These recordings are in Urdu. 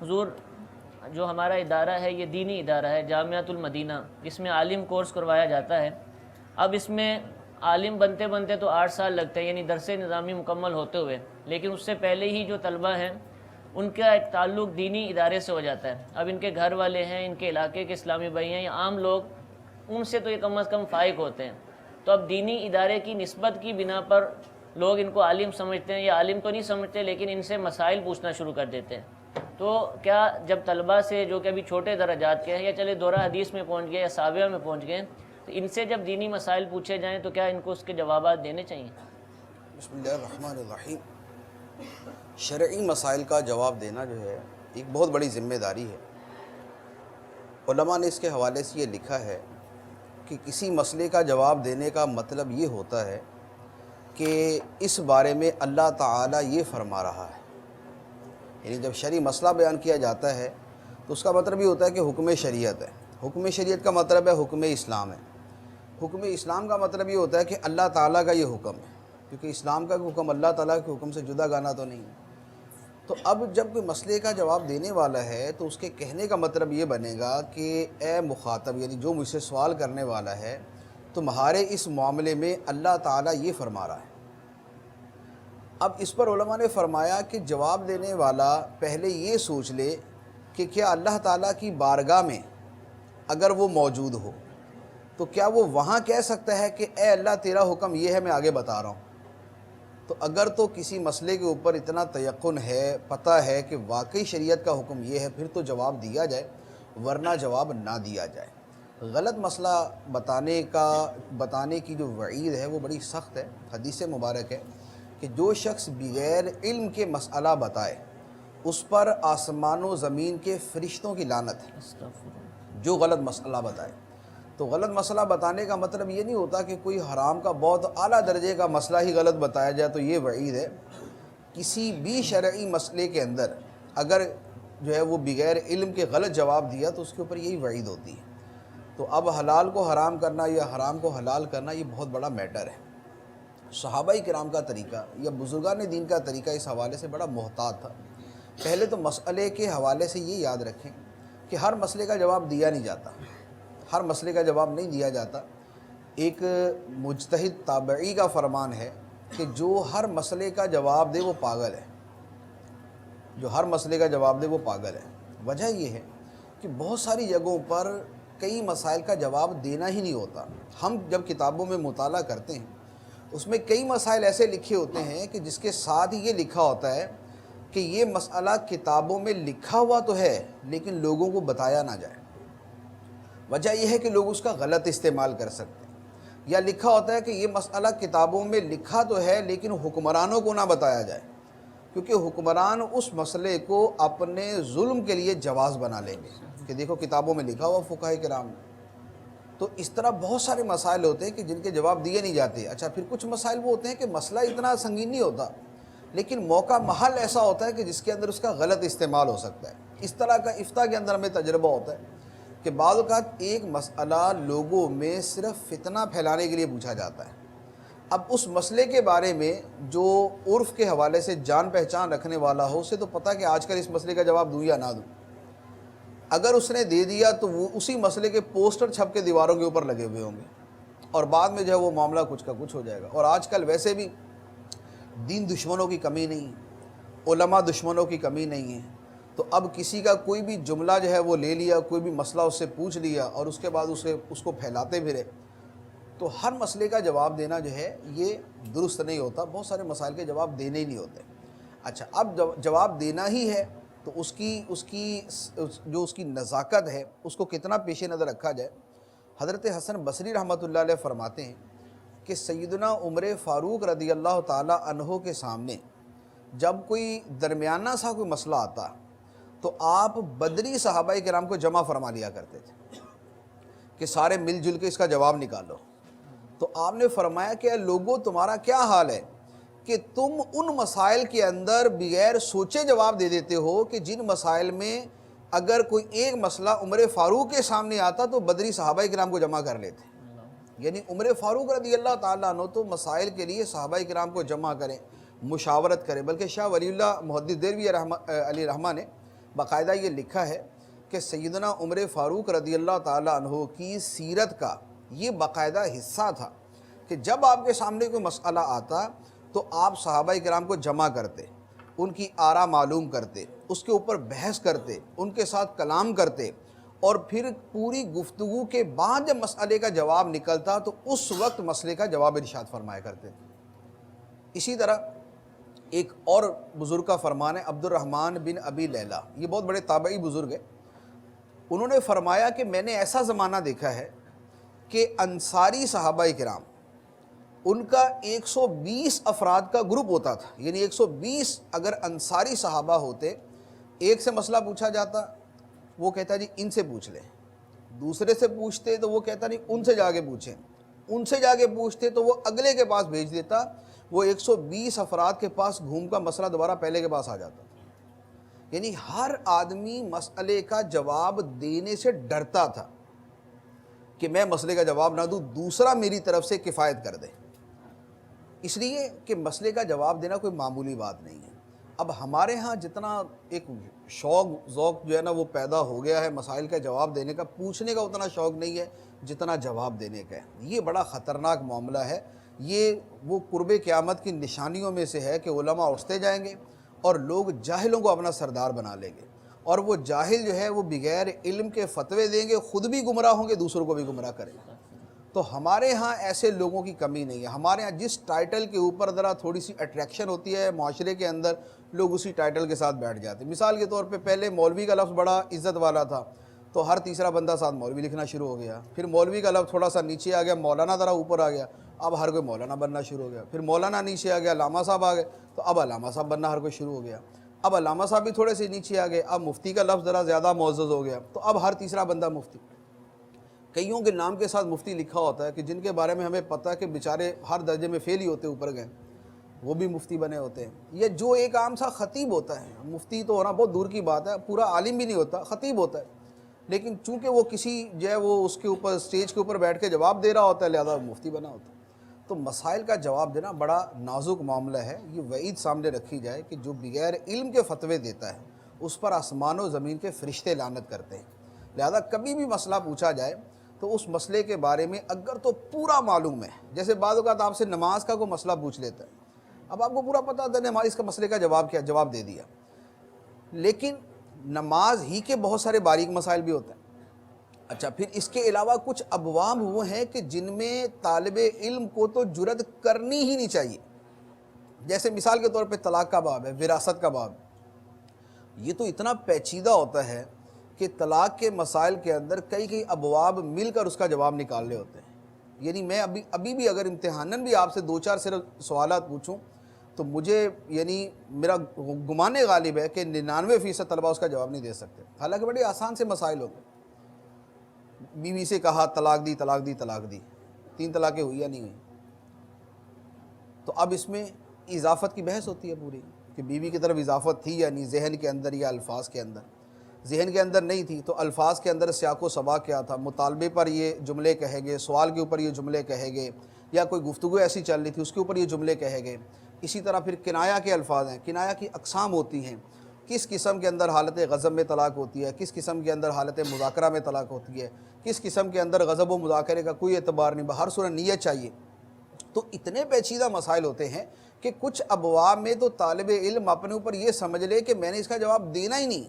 حضور جو ہمارا ادارہ ہے یہ دینی ادارہ ہے، جامعۃ المدینہ، جس میں عالم کورس کروایا جاتا ہے۔ اب اس میں عالم بنتے بنتے تو 8 سال لگتے ہیں، یعنی درس نظامی مکمل ہوتے ہوئے، لیکن اس سے پہلے ہی جو طلبہ ہیں ان کا ایک تعلق دینی ادارے سے ہو جاتا ہے۔ اب ان کے گھر والے ہیں، ان کے علاقے کے اسلامی بھائی ہیں یا عام لوگ، ان سے تو یہ کم از کم فائق ہوتے ہیں۔ تو اب دینی ادارے کی نسبت کی بنا پر لوگ ان کو عالم سمجھتے ہیں، یا عالم تو نہیں سمجھتے لیکن ان سے مسائل پوچھنا شروع کر دیتے ہیں۔ تو کیا جب طلبہ سے جو کہ ابھی چھوٹے درجات کے ہیں، یا چلے دورہ حدیث میں پہنچ گئے یا سابعہ میں پہنچ گئے، تو ان سے جب دینی مسائل پوچھے جائیں تو کیا ان کو اس کے جوابات دینے چاہیے؟ بسم اللہ الرحمن الرحیم۔ شرعی مسائل کا جواب دینا جو ہے ایک بہت بڑی ذمہ داری ہے۔ علماء نے اس کے حوالے سے یہ لکھا ہے کہ کسی مسئلے کا جواب دینے کا مطلب یہ ہوتا ہے کہ اس بارے میں اللہ تعالیٰ یہ فرما رہا ہے۔ یعنی جب شرعی مسئلہ بیان کیا جاتا ہے تو اس کا مطلب یہ ہوتا ہے کہ حکم شریعت ہے۔ حکم شریعت کا مطلب ہے حکم اسلام ہے۔ حکم اسلام کا مطلب یہ ہوتا ہے کہ اللہ تعالیٰ کا یہ حکم ہے، کیونکہ اسلام کا حکم اللہ تعالیٰ کے حکم سے جدا گانا تو نہیں ہے۔ تو اب جب کوئی مسئلے کا جواب دینے والا ہے تو اس کے کہنے کا مطلب یہ بنے گا کہ اے مخاطب، یعنی جو مجھ سے سوال کرنے والا ہے، تمہارے اس معاملے میں اللہ تعالیٰ یہ فرما رہا ہے۔ اب اس پر علماء نے فرمایا کہ جواب دینے والا پہلے یہ سوچ لے کہ کیا اللہ تعالیٰ کی بارگاہ میں اگر وہ موجود ہو تو کیا وہ وہاں کہہ سکتا ہے کہ اے اللہ تیرا حکم یہ ہے، میں آگے بتا رہا ہوں۔ تو اگر تو کسی مسئلے کے اوپر اتنا تیقن ہے، پتہ ہے کہ واقعی شریعت کا حکم یہ ہے، پھر تو جواب دیا جائے، ورنہ جواب نہ دیا جائے۔ غلط مسئلہ بتانے کی جو وعید ہے وہ بڑی سخت ہے۔ حدیث مبارک ہے کہ جو شخص بغیر علم کے مسئلہ بتائے اس پر آسمان و زمین کے فرشتوں کی لعنت ہے۔ جو غلط مسئلہ بتائے، تو غلط مسئلہ بتانے کا مطلب یہ نہیں ہوتا کہ کوئی حرام کا بہت اعلیٰ درجے کا مسئلہ ہی غلط بتایا جائے تو یہ وعید ہے۔ کسی بھی شرعی مسئلے کے اندر اگر جو ہے وہ بغیر علم کے غلط جواب دیا تو اس کے اوپر یہی وعید ہوتی ہے۔ تو اب حلال کو حرام کرنا یا حرام کو حلال کرنا یہ بہت بڑا میٹر ہے۔ صحابہ کرام کا طریقہ یا بزرگان دین کا طریقہ اس حوالے سے بڑا محتاط تھا۔ پہلے تو مسئلے کے حوالے سے یہ یاد رکھیں کہ ہر مسئلے کا جواب دیا نہیں جاتا، ہر مسئلے کا جواب نہیں دیا جاتا۔ ایک مجتہد تابعی کا فرمان ہے کہ جو ہر مسئلے کا جواب دے وہ پاگل ہے، جو ہر مسئلے کا جواب دے وہ پاگل ہے۔ وجہ یہ ہے کہ بہت ساری جگہوں پر کئی مسائل کا جواب دینا ہی نہیں ہوتا۔ ہم جب کتابوں میں مطالعہ کرتے ہیں اس میں کئی مسائل ایسے لکھے ہوتے ہیں کہ جس کے ساتھ ہی یہ لکھا ہوتا ہے کہ یہ مسئلہ کتابوں میں لکھا ہوا تو ہے لیکن لوگوں کو بتایا نہ جائے۔ وجہ یہ ہے کہ لوگ اس کا غلط استعمال کر سکتے ہیں، یا لکھا ہوتا ہے کہ یہ مسئلہ کتابوں میں لکھا تو ہے لیکن حکمرانوں کو نہ بتایا جائے، کیونکہ حکمران اس مسئلے کو اپنے ظلم کے لیے جواز بنا لیں گے کہ دیکھو کتابوں میں لکھا ہوا فقہاء کرام نے۔ تو اس طرح بہت سارے مسائل ہوتے ہیں کہ جن کے جواب دیے نہیں جاتے۔ اچھا، پھر کچھ مسائل وہ ہوتے ہیں کہ مسئلہ اتنا سنگین نہیں ہوتا لیکن موقع محل ایسا ہوتا ہے کہ جس کے اندر اس کا غلط استعمال ہو سکتا ہے۔ اس طرح کا افتاء کے اندر ہمیں تجربہ ہوتا ہے کہ بعض اوقات ایک مسئلہ لوگوں میں صرف فتنہ پھیلانے کے لیے پوچھا جاتا ہے۔ اب اس مسئلے کے بارے میں جو عرف کے حوالے سے جان پہچان رکھنے والا ہو اسے تو پتہ کہ آج کل اس مسئلے کا جواب دوں یا نہ دوں۔ اگر اس نے دے دیا تو وہ اسی مسئلے کے پوسٹر چھپ کے دیواروں کے اوپر لگے ہوئے ہوں گے اور بعد میں جو ہے وہ معاملہ کچھ کا کچھ ہو جائے گا۔ اور آج کل ویسے بھی دین دشمنوں کی کمی نہیں، علماء دشمنوں کی کمی نہیں ہے۔ تو اب کسی کا کوئی بھی جملہ جو ہے وہ لے لیا، کوئی بھی مسئلہ اس سے پوچھ لیا اور اس کے بعد اس کو پھیلاتے پھرے، تو ہر مسئلے کا جواب دینا جو ہے یہ درست نہیں ہوتا۔ بہت سارے مسائل کے جواب دینے ہی نہیں ہوتے۔ اچھا، اب جواب دینا ہی ہے تو اس کی نزاکت ہے اس کو کتنا پیش نظر رکھا جائے۔ حضرت حسن بصری رحمۃ اللہ علیہ فرماتے ہیں کہ سیدنا عمر فاروق رضی اللہ تعالی عنہ کے سامنے جب کوئی درمیانہ سا کوئی مسئلہ آتا تو آپ بدری صحابہ کرام کو جمع فرما لیا کرتے تھے کہ سارے مل جل کے اس کا جواب نکالو۔ تو آپ نے فرمایا کہ اے لوگو، تمہارا کیا حال ہے کہ تم ان مسائل کے اندر بغیر سوچے جواب دے دیتے ہو کہ جن مسائل میں اگر کوئی ایک مسئلہ عمر فاروق کے سامنے آتا تو بدری صحابہ کرام کو جمع کر لیتے۔ یعنی عمر فاروق رضی اللہ تعالیٰ عنہ تو مسائل کے لیے صحابہ کرام کو جمع کریں، مشاورت کریں۔ بلکہ شاہ ولی اللہ محدث دہلوی علیہ رحمہ نے باقاعدہ یہ لکھا ہے کہ سیدنا عمر فاروق رضی اللہ تعالیٰ عنہ کی سیرت کا یہ باقاعدہ حصہ تھا کہ جب آپ کے سامنے کوئی مسئلہ آتا تو آپ صحابہ کرام کو جمع کرتے، ان کی آراء معلوم کرتے، اس کے اوپر بحث کرتے، ان کے ساتھ کلام کرتے، اور پھر پوری گفتگو کے بعد جب مسئلے کا جواب نکلتا تو اس وقت مسئلے کا جواب ارشاد فرمایا کرتے۔ اسی طرح ایک اور بزرگ کا فرمان ہے، عبد الرحمن بن ابی لیلہ، یہ بہت بڑے تابعی بزرگ ہیں، انہوں نے فرمایا کہ میں نے ایسا زمانہ دیکھا ہے کہ انصاری صحابہ کرام ان کا 120 افراد کا گروپ ہوتا تھا، یعنی 120 اگر انصاری صحابہ ہوتے، ایک سے مسئلہ پوچھا جاتا وہ کہتا جی ان سے پوچھ لیں، دوسرے سے پوچھتے تو وہ کہتا نہیں ان سے جا کے پوچھیں، ان سے جا کے پوچھتے تو وہ اگلے کے پاس بھیج دیتا، وہ 120 افراد کے پاس گھوم کا مسئلہ دوبارہ پہلے کے پاس آ جاتا تھا۔ یعنی ہر آدمی مسئلے کا جواب دینے سے ڈرتا تھا کہ میں مسئلے کا جواب نہ دوں، دوسرا میری طرف سے کفایت کر دے، اس لیے کہ مسئلے کا جواب دینا کوئی معمولی بات نہیں ہے۔ اب ہمارے ہاں جتنا ایک شوق ذوق جو ہے نا وہ پیدا ہو گیا ہے مسائل کا جواب دینے کا، پوچھنے کا اتنا شوق نہیں ہے جتنا جواب دینے کا ہے۔ یہ بڑا خطرناک معاملہ ہے، یہ وہ قرب قیامت کی نشانیوں میں سے ہے کہ علماء اٹھتے جائیں گے اور لوگ جاہلوں کو اپنا سردار بنا لیں گے، اور وہ جاہل جو ہے وہ بغیر علم کے فتوے دیں گے، خود بھی گمراہ ہوں گے، دوسروں کو بھی گمراہ کریں گے۔ تو ہمارے ہاں ایسے لوگوں کی کمی نہیں ہے، ہمارے ہاں جس ٹائٹل کے اوپر ذرا تھوڑی سی اٹریکشن ہوتی ہے معاشرے کے اندر، لوگ اسی ٹائٹل کے ساتھ بیٹھ جاتے ہیں۔ مثال کے طور پہ پہلے مولوی کا لفظ بڑا عزت والا تھا تو ہر تیسرا بندہ ساتھ مولوی لکھنا شروع ہو گیا، پھر مولوی کا لفظ تھوڑا سا نیچے آ گیا، مولانا ذرا اوپر آ گیا، اب ہر کوئی مولانا بننا شروع ہو گیا، پھر مولانا نیچے آ گیا، علامہ صاحب آ گئے تو اب علامہ صاحب بننا ہر کوئی شروع ہو گیا، اب علامہ صاحب بھی تھوڑے سے نیچے آ گئے، اب مفتی کا لفظ ذرا زیادہ معزز ہو گیا تو اب ہر تیسرا بندہ مفتی۔ کئیوں کے نام کے ساتھ مفتی لکھا ہوتا ہے کہ جن کے بارے میں ہمیں پتہ ہے کہ بیچارے ہر درجے میں فیل ہی ہوتے اوپر گئے، وہ بھی مفتی بنے ہوتے ہیں۔ یہ جو ایک عام سا خطیب ہوتا ہے، مفتی تو ہونا بہت دور کی بات ہے، پورا عالم بھی نہیں ہوتا، خطیب ہوتا ہے، لیکن چونکہ وہ کسی جو ہے وہ اس کے اوپر اسٹیج کے اوپر بیٹھ کے جواب دے رہا ہوتا ہے لہذا وہ مفتی بنا ہوتا ہے۔ تو مسائل کا جواب دینا بڑا نازک معاملہ ہے، یہ وعید سامنے رکھی جائے کہ جو بغیر علم کے فتوے دیتا ہے اس پر آسمان و زمین کے فرشتے لعنت کرتے ہیں۔ لہذا کبھی بھی مسئلہ پوچھا جائے تو اس مسئلے کے بارے میں اگر تو پورا معلوم ہے، جیسے بعض اوقات آپ سے نماز کا کوئی مسئلہ پوچھ لیتا ہے، اب آپ کو پورا پتہ تھا نماز اس کا مسئلے کا جواب کیا، جواب دے دیا، لیکن نماز ہی کے بہت سارے باریک مسائل بھی ہوتے ہیں۔ اچھا، پھر اس کے علاوہ کچھ ابواب وہ ہیں کہ جن میں طالب علم کو تو جرأت کرنی ہی نہیں چاہیے، جیسے مثال کے طور پہ طلاق کا باب ہے، وراثت کا باب، یہ تو اتنا پیچیدہ ہوتا ہے کہ طلاق کے مسائل کے اندر کئی ابواب مل کر اس کا جواب نکالنے ہوتے ہیں۔ یعنی میں ابھی بھی اگر امتحاناً بھی آپ سے 2-4 صرف سوالات پوچھوں تو مجھے یعنی میرا گمان غالب ہے کہ 99% طلبہ اس کا جواب نہیں دے سکتے، حالانکہ بڑے آسان سے مسائل ہوتے ہیں۔ بیوی سے کہا طلاق دی، طلاق دی، طلاق دی، 3 طلاقیں ہوئی یا نہیں ہوئی، تو اب اس میں اضافت کی بحث ہوتی ہے پوری کہ بیوی کی طرف اضافت تھی یا نہیں، ذہن کے اندر یا الفاظ کے اندر۔ ذہن کے اندر نہیں تھی تو الفاظ کے اندر سیاق و سباق کیا تھا، مطالبے پر یہ جملے کہے گئے، سوال کے اوپر یہ جملے کہے گئے، یا کوئی گفتگو ایسی چل رہی تھی اس کے اوپر یہ جملے کہے گئے۔ اسی طرح پھر کنایا کے الفاظ ہیں، کنایا کی اقسام ہوتی ہیں، کس قسم کے اندر حالت غضب میں طلاق ہوتی ہے، کس قسم کے اندر حالت مذاکرہ میں طلاق ہوتی ہے، کس قسم کے اندر غضب و مذاکرے کا کوئی اعتبار نہیں، ہر صورت نیت چاہیے۔ تو اتنے پیچیدہ مسائل ہوتے ہیں کہ کچھ ابواب میں تو طالب علم اپنے اوپر یہ سمجھ لے کہ میں نے اس کا جواب دینا ہی نہیں،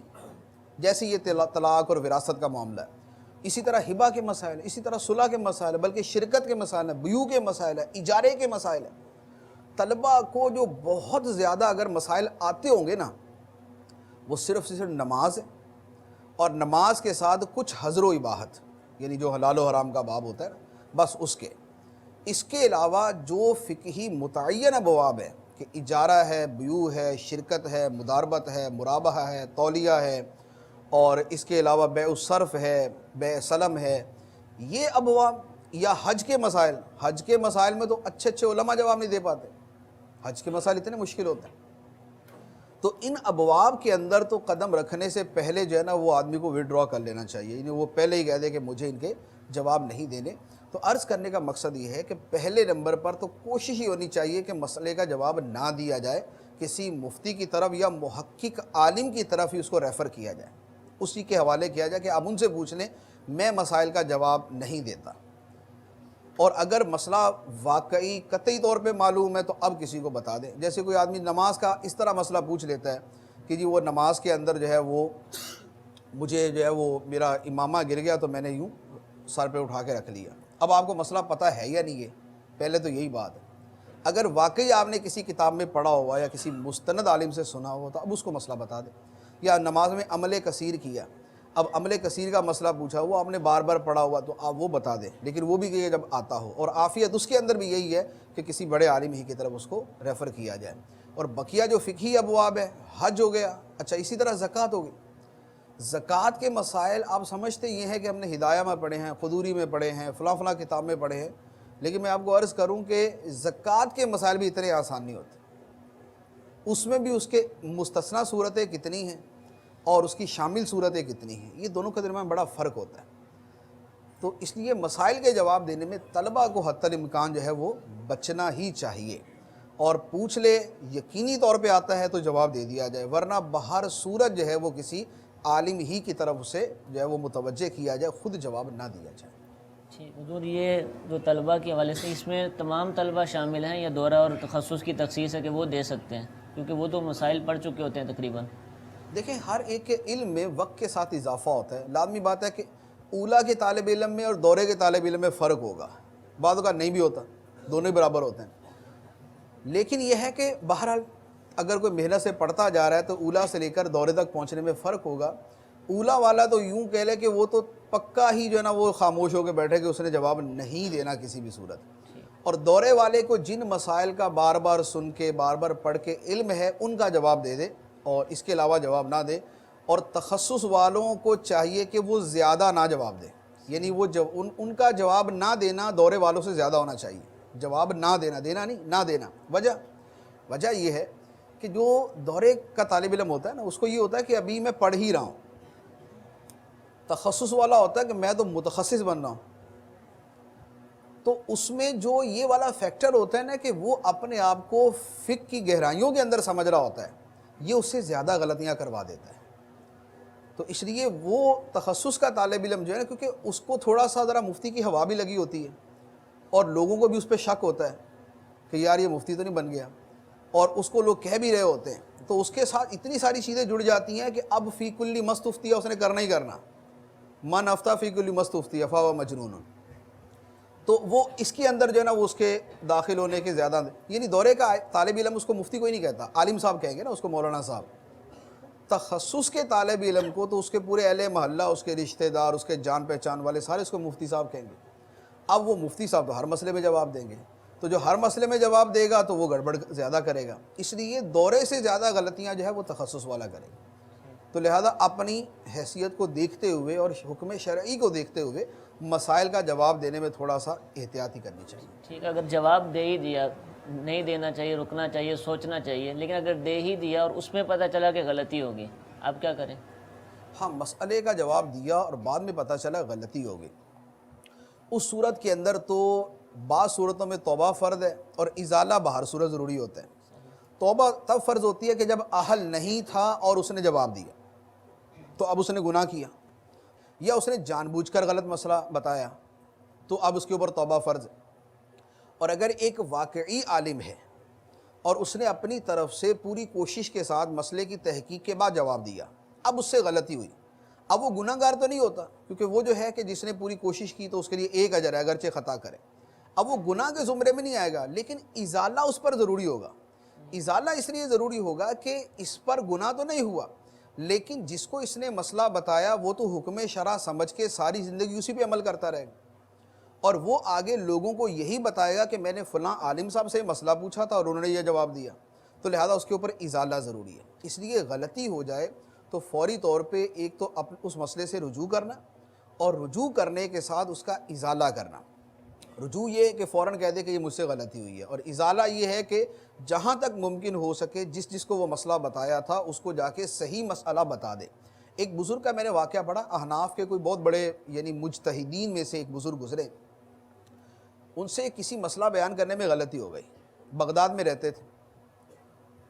جیسے یہ طلاق اور وراثت کا معاملہ ہے، اسی طرح ہبہ کے مسائل، اسی طرح صلح کے مسائل، بلکہ شرکت کے مسائل ہیں، بیوع کے مسائل ہیں، اجارے کے مسائل ہیں۔ طلبہ کو جو بہت زیادہ اگر مسائل آتے ہوں گے نا، وہ صرف نماز ہے، اور نماز کے ساتھ کچھ حظر و اباحت، یعنی جو حلال و حرام کا باب ہوتا ہے بس اس کے علاوہ جو فقہی متعین ابواب ہیں کہ اجارہ ہے، بیوع ہے، شرکت ہے، مداربت ہے، مرابحہ ہے، تولیہ ہے، اور اس کے علاوہ بیع الصرف ہے، بیع سلم ہے، یہ ابواب، یا حج کے مسائل میں تو اچھے علماء جواب نہیں دے پاتے، حج کے مسائل اتنے مشکل ہوتے ہیں۔ تو ان ابواب کے اندر تو قدم رکھنے سے پہلے جو ہے نا وہ آدمی کو وڈرا کر لینا چاہیے، یعنی وہ پہلے ہی کہہ دے کہ مجھے ان کے جواب نہیں دینے۔ تو عرض کرنے کا مقصد یہ ہے کہ پہلے نمبر پر تو کوشش ہی ہونی چاہیے کہ مسئلے کا جواب نہ دیا جائے، کسی مفتی کی طرف یا محقق عالم کی طرف ہی اس کو ریفر کیا جائے، اسی کے حوالے کیا جائے کہ آپ ان سے پوچھ لیں، میں مسائل کا جواب نہیں دیتا۔ اور اگر مسئلہ واقعی قطعی طور پہ معلوم ہے تو اب کسی کو بتا دیں۔ جیسے کوئی آدمی نماز کا اس طرح مسئلہ پوچھ لیتا ہے کہ جی وہ نماز کے اندر جو ہے وہ مجھے جو ہے وہ میرا امامہ گر گیا تو میں نے یوں سر پہ اٹھا کے رکھ لیا۔ اب آپ کو مسئلہ پتہ ہے یا نہیں ہے؟ پہلے تو یہی بات ہے۔ اگر واقعی آپ نے کسی کتاب میں پڑھا ہوا یا کسی مستند عالم سے سنا ہوا تو اب اس کو مسئلہ بتا دیں۔ یا نماز میں عمل کثیر کیا، اب عمل کثیر کا مسئلہ پوچھا، وہ آپ نے بار بار پڑھا ہوا تو آپ وہ بتا دیں، لیکن وہ بھی کہ جب آتا ہو۔ اور عافیت اس کے اندر بھی یہی ہے کہ کسی بڑے عالم ہی کی طرف اس کو ریفر کیا جائے۔ اور بقیہ جو فقہی ابواب ہے، حج ہو گیا، اچھا اسی طرح زکوٰۃ ہو گئی۔ زکوٰۃ کے مسائل آپ سمجھتے یہ ہیں کہ ہم نے ہدایہ میں پڑھے ہیں، قدوری میں پڑھے ہیں، فلاں فلاں کتاب میں پڑھے ہیں، لیکن میں آپ کو عرض کروں کہ زکوٰۃ کے مسائل بھی اتنے آسان نہیں ہوتے۔ اس میں بھی اس کے مستثنیٰ صورتیں کتنی ہیں اور اس کی شامل صورتیں کتنی ہیں، یہ دونوں کے درمیان بڑا فرق ہوتا ہے۔ تو اس لیے مسائل کے جواب دینے میں طلبہ کو حتی الامکان جو ہے وہ بچنا ہی چاہیے، اور پوچھ لے یقینی طور پہ آتا ہے تو جواب دے دیا جائے، ورنہ بہر صورت جو ہے وہ کسی عالم ہی کی طرف اسے جو ہے وہ متوجہ کیا جائے، خود جواب نہ دیا جائے۔ ٹھیک حضور، یہ جو طلبہ کے حوالے سے اس میں تمام طلبہ شامل ہیں یا دورہ اور تخصص کی تخصیص ہے کہ وہ دے سکتے ہیں، کیونکہ وہ تو مسائل پڑھ چکے ہوتے ہیں تقریباً؟ دیکھیں ہر ایک کے علم میں وقت کے ساتھ اضافہ ہوتا ہے، لازمی بات ہے کہ اولیٰ کے طالب علم میں اور دورے کے طالب علم میں فرق ہوگا، بعض اوقات نہیں بھی ہوتا، دونوں ہی برابر ہوتے ہیں۔ لیکن یہ ہے کہ بہرحال اگر کوئی محنت سے پڑھتا جا رہا ہے تو اولیٰ سے لے کر دورے تک پہنچنے میں فرق ہوگا۔ اولیٰ والا تو یوں کہہ لے کہ وہ تو پکا ہی جو ہے نا وہ خاموش ہو کے بیٹھے کہ اس نے جواب نہیں دینا کسی بھی صورت، اور دورے والے کو جن مسائل کا بار بار سن کے بار بار پڑھ کے علم ہے ان کا جواب دے دے اور اس کے علاوہ جواب نہ دے۔ اور تخصص والوں کو چاہیے کہ وہ زیادہ نہ جواب دیں، یعنی وہ ان کا جواب نہ دینا دورے والوں سے زیادہ ہونا چاہیے۔ جواب نہ دینا، دینا نہیں، نہ دینا۔ وجہ یہ ہے کہ جو دورے کا طالب علم ہوتا ہے نا اس کو یہ ہوتا ہے کہ ابھی میں پڑھ ہی رہا ہوں، تخصص والا ہوتا ہے کہ میں تو متخصص بن رہا ہوں۔ تو اس میں جو یہ والا فیکٹر ہوتا ہے نا کہ وہ اپنے آپ کو فقہ کی گہرائیوں کے اندر سمجھ رہا ہوتا ہے، یہ اس سے زیادہ غلطیاں کروا دیتا ہے۔ تو اس لیے وہ تخصص کا طالب علم جو ہے نا، کیونکہ اس کو تھوڑا سا ذرا مفتی کی ہوا بھی لگی ہوتی ہے اور لوگوں کو بھی اس پہ شک ہوتا ہے کہ یار یہ مفتی تو نہیں بن گیا، اور اس کو لوگ کہہ بھی رہے ہوتے ہیں، تو اس کے ساتھ اتنی ساری چیزیں جڑ جاتی ہیں کہ اب فی کلی مستفتیہ اس نے کرنا ہی کرنا، من افتیٰ فی کلی مستفتیہ فہو مجنون۔ تو وہ اس کے اندر جو ہے نا وہ اس کے داخل ہونے کے زیادہ، یعنی دورے کا طالب علم اس کو مفتی کوئی نہیں کہتا، عالم صاحب کہیں گے نا اس کو، مولانا صاحب۔ تخصص کے طالب علم کو تو اس کے پورے اہل محلہ، اس کے رشتہ دار، اس کے جان پہچان والے سارے اس کو مفتی صاحب کہیں گے۔ اب وہ مفتی صاحب تو ہر مسئلے میں جواب دیں گے، تو جو ہر مسئلے میں جواب دے گا تو وہ گڑبڑ زیادہ کرے گا، اس لیے دورے سے زیادہ غلطیاں جو ہے وہ تخصص والا کرے گا۔ تو لہذا اپنی حیثیت کو دیکھتے ہوئے اور حکم شرعی کو دیکھتے ہوئے مسائل کا جواب دینے میں تھوڑا سا احتیاطی کرنی چاہیے۔ ٹھیک، اگر جواب دے ہی دیا، نہیں دینا چاہیے، رکنا چاہیے، سوچنا چاہیے، لیکن اگر دے ہی دیا اور اس میں پتہ چلا کہ غلطی ہوگی، آپ کیا کریں؟ ہاں، مسئلے کا جواب دیا اور بعد میں پتہ چلا غلطی ہو گئی، اس صورت کے اندر تو بعض صورتوں میں توبہ فرض ہے اور ازالہ بہر صورت ضروری ہوتا ہے۔ توبہ تب فرض ہوتی ہے کہ جب اہل نہیں تھا اور اس نے جواب دیا تو اب اس نے گناہ کیا، یا اس نے جان بوجھ کر غلط مسئلہ بتایا تو اب اس کے اوپر توبہ فرض ہے۔ اور اگر ایک واقعی عالم ہے اور اس نے اپنی طرف سے پوری کوشش کے ساتھ مسئلے کی تحقیق کے بعد جواب دیا، اب اس سے غلطی ہوئی، اب وہ گناہ گار تو نہیں ہوتا، کیونکہ وہ جو ہے کہ جس نے پوری کوشش کی تو اس کے لیے ایک اجر ہے اگرچہ خطا کرے، اب وہ گناہ کے زمرے میں نہیں آئے گا، لیکن ازالہ اس پر ضروری ہوگا۔ ازالہ اس لیے ضروری ہوگا کہ اس پر گناہ تو نہیں ہوا، لیکن جس کو اس نے مسئلہ بتایا وہ تو حکم شرع سمجھ کے ساری زندگی اسی پہ عمل کرتا رہے گا، اور وہ آگے لوگوں کو یہی بتائے گا کہ میں نے فلاں عالم صاحب سے مسئلہ پوچھا تھا اور انہوں نے یہ جواب دیا، تو لہذا اس کے اوپر ازالہ ضروری ہے۔ اس لیے غلطی ہو جائے تو فوری طور پہ ایک تو اس مسئلے سے رجوع کرنا، اور رجوع کرنے کے ساتھ اس کا ازالہ کرنا۔ رجوع یہ ہے کہ فوراً کہہ دے کہ یہ مجھ سے غلطی ہوئی ہے، اور ازالہ یہ ہے کہ جہاں تک ممکن ہو سکے جس کو وہ مسئلہ بتایا تھا اس کو جا کے صحیح مسئلہ بتا دے۔ ایک بزرگ کا میں نے واقعہ پڑھا، احناف کے کوئی بہت بڑے یعنی مجتہدین میں سے ایک بزرگ گزرے، ان سے کسی مسئلہ بیان کرنے میں غلطی ہو گئی، بغداد میں رہتے تھے،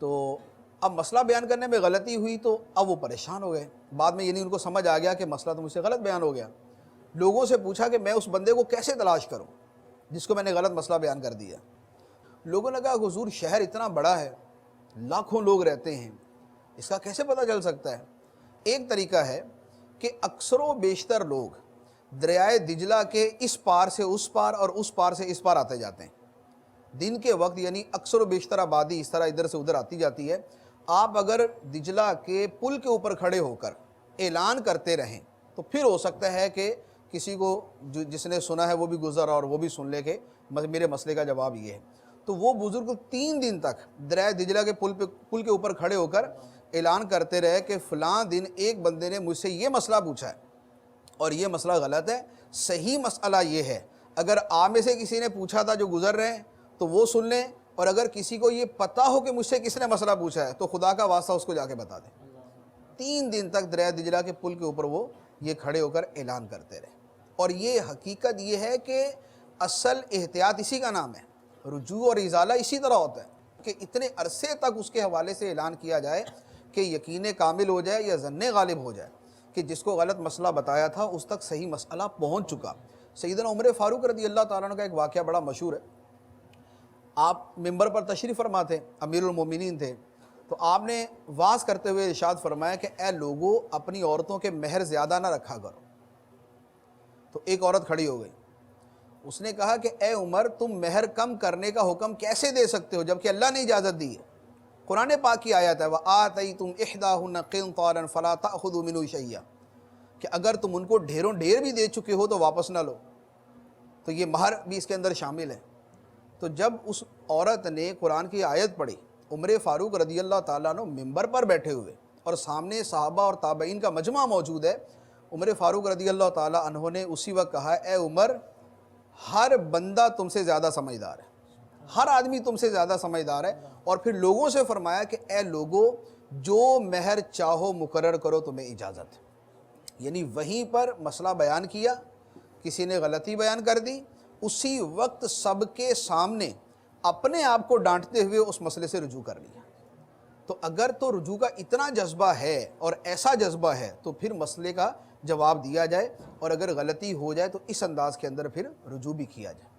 تو اب مسئلہ بیان کرنے میں غلطی ہوئی تو اب وہ پریشان ہو گئے. بعد میں یعنی ان کو سمجھ آ گیا کہ مسئلہ تو مجھ سے غلط بیان ہو گیا. لوگوں سے پوچھا کہ میں اس بندے کو کیسے تلاش کروں جس کو میں نے غلط مسئلہ بیان کر دیا. لوگوں نے کہا حضور شہر اتنا بڑا ہے, لاکھوں لوگ رہتے ہیں, اس کا کیسے پتہ چل سکتا ہے؟ ایک طریقہ ہے کہ اکثر و بیشتر لوگ دریائے دجلہ کے اس پار سے اس پار اور اس پار سے اس پار آتے جاتے ہیں. دن کے وقت یعنی اکثر و بیشتر آبادی اس طرح ادھر سے ادھر آتی جاتی ہے. آپ اگر دجلہ کے پل کے اوپر کھڑے ہو کر اعلان کرتے رہیں تو پھر ہو سکتا ہے کہ کسی کو جس نے سنا ہے وہ بھی گزر اور وہ بھی سن لے کہ میرے مسئلے کا جواب یہ ہے. تو وہ بزرگ 3 دن تک دریائے دجلہ کے پل کے اوپر کھڑے ہو کر اعلان کرتے رہے کہ فلاں دن ایک بندے نے مجھ سے یہ مسئلہ پوچھا ہے اور یہ مسئلہ غلط ہے. صحیح مسئلہ یہ ہے, اگر آپ میں سے کسی نے پوچھا تھا جو گزر رہے ہیں تو وہ سن لیں, اور اگر کسی کو یہ پتہ ہو کہ مجھ سے کس نے مسئلہ پوچھا ہے تو خدا کا واسطہ اس کو جا کے بتا دیں. 3 دن تک دریائے دجلہ کے پل کے اوپر وہ یہ کھڑے ہو کر اعلان کرتے رہے. اور یہ حقیقت یہ ہے کہ اصل احتیاط اسی کا نام ہے, رجوع اور ازالہ اسی طرح ہوتا ہے کہ اتنے عرصے تک اس کے حوالے سے اعلان کیا جائے کہ یقین کامل ہو جائے یا ظن غالب ہو جائے کہ جس کو غلط مسئلہ بتایا تھا اس تک صحیح مسئلہ پہنچ چکا. سیدنا عمر فاروق رضی اللہ تعالیٰ عنہ کا ایک واقعہ بڑا مشہور ہے. آپ ممبر پر تشریف فرما تھے, امیر المومنین تھے, تو آپ نے واعظ کرتے ہوئے ارشاد فرمایا کہ اے لوگو اپنی عورتوں کے مہر زیادہ نہ رکھا کرو. تو ایک عورت کھڑی ہو گئی, اس نے کہا کہ اے عمر تم مہر کم کرنے کا حکم کیسے دے سکتے ہو جبکہ اللہ نے اجازت دی ہے؟ قرآن پاک کی آیت ہے وَآتَيْتُمْ إِحْدَاهُنَّ قِنْطَارًا فَلَا تَأْخُذُوا مِنْهُ شَيْئًا, کہ اگر تم ان کو ڈھیروں ڈھیر بھی دے چکے ہو تو واپس نہ لو. تو یہ مہر بھی اس کے اندر شامل ہے. تو جب اس عورت نے قرآن کی آیت پڑھی, عمر فاروق رضی اللہ تعالیٰ عنہ ممبر پر بیٹھے ہوئے اور سامنے صحابہ اور تابعین کا مجمع موجود ہے, عمر فاروق رضی اللہ تعالیٰ عنہ نے اسی وقت کہا اے عمر ہر بندہ تم سے زیادہ سمجھدار ہے, ہر آدمی تم سے زیادہ سمجھدار ہے. اور پھر لوگوں سے فرمایا کہ اے لوگو جو مہر چاہو مقرر کرو تمہیں اجازت. یعنی وہیں پر مسئلہ بیان کیا, کسی نے غلطی بیان کر دی, اسی وقت سب کے سامنے اپنے آپ کو ڈانٹتے ہوئے اس مسئلے سے رجوع کر لیا. تو اگر تو رجوع کا اتنا جذبہ ہے اور ایسا جذبہ ہے تو پھر مسئلے کا جواب دیا جائے, اور اگر غلطی ہو جائے تو اس انداز کے اندر پھر رجوع بھی کیا جائے.